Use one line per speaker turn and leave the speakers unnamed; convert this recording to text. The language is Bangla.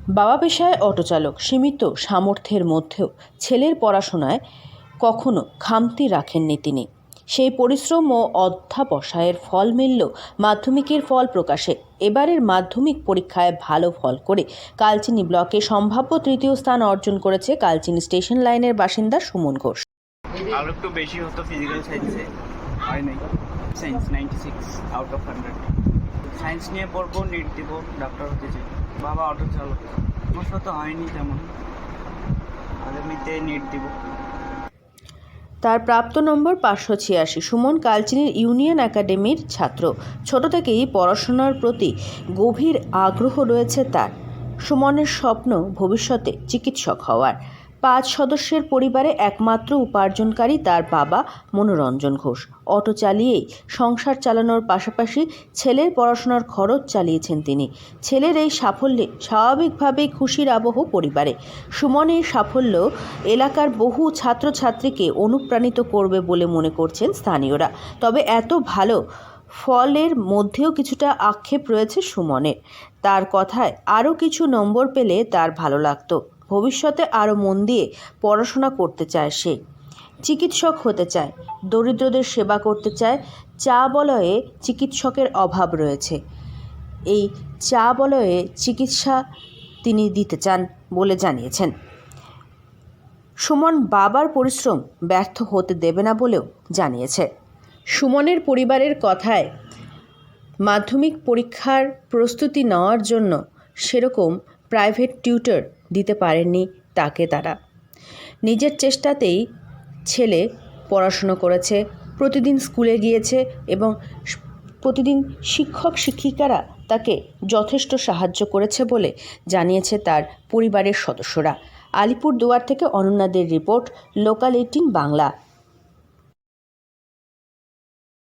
বাবা পেশায় অটোচালক, সীমিত সামর্থ্যের মধ্যেও ছেলের পড়াশোনায় কখনো খামতি রাখেননি তিনি। সেই পরিশ্রম ও অধ্যবসায়ের ফল মিলল মাধ্যমিকের ফল প্রকাশে। এবারের মাধ্যমিক পরীক্ষায় ভালো ফল করে কালচিনি ব্লকে সম্ভাব্য তৃতীয় স্থান অর্জন করেছে কালচিনি স্টেশন লাইনের বাসিন্দা সুমন ঘোষ।
আর একটু বেশি হতো ফিজিক্যাল সায়েন্সে, হয় নাই। Science 96 out of 100। সায়েন্স নিয়ে পড়বো, নিট দিব, ডাক্তার হতে চাই। বাবা অটো চালক, আমার সাথে হয়নি তেমন, আগামীতে নিট দিব।
তার প্রাপ্ত নম্বর 586। সুমন কালচিনির ইউনিয়ন একাডেমির ছাত্র। ছোট থেকেই পড়াশোনার প্রতি গভীর আগ্রহ রয়েছে তার। সুমনের স্বপ্ন ভবিষ্যতে চিকিৎসক হওয়ার। 5 সদস্যের পরিবারে একমাত্র উপার্জনকারী তার বাবা মনোরঞ্জন ঘোষ। অটো চালিয়েই সংসার চালানোর পাশাপাশি ছেলের পড়াশোনার খরচ চালিয়েছেন তিনি। ছেলের এই সাফল্যে স্বাভাবিকভাবেই খুশির আবহ পরিবারে। সুমনের সাফল্য এলাকার বহু ছাত্রছাত্রীকে অনুপ্রাণিত করবে বলে মনে করছেন স্থানীয়রা। তবে এত ভালো ফলের মধ্যেও কিছুটা আক্ষেপ রয়েছে সুমনের। তার কথায় আরও কিছু নম্বর পেলে তার ভালো লাগতো। ভবিষ্যতে আরও মন দিয়ে পড়াশোনা করতে চায় সে। চিকিৎসক হতে চায়, দরিদ্রদের সেবা করতে চায়। চা বলয়ে চিকিৎসকের অভাব রয়েছে। এই চা বলয়ে চিকিৎসা তিনি দিতে চান বলে জানিয়েছেন। সুমন বাবার পরিশ্রম ব্যর্থ হতে দেবে না বলেও জানিয়েছে। সুমনের পরিবারের কথায় মাধ্যমিক পরীক্ষার প্রস্তুতি নেওয়ার জন্য সেরকম প্রাইভেট টিউটর দিতে পারেননি তাকে তারা। নিজের চেষ্টাতেই ছেলে পড়াশুনো করেছে, প্রতিদিন স্কুলে গিয়েছে এবং প্রতিদিন শিক্ষক শিক্ষিকারা তাকে যথেষ্ট সাহায্য করেছে বলে জানিয়েছে তার পরিবারের সদস্যরা। আলিপুরদুয়ার থেকে অনন্যাদের রিপোর্ট, লোকাল 18 বাংলা।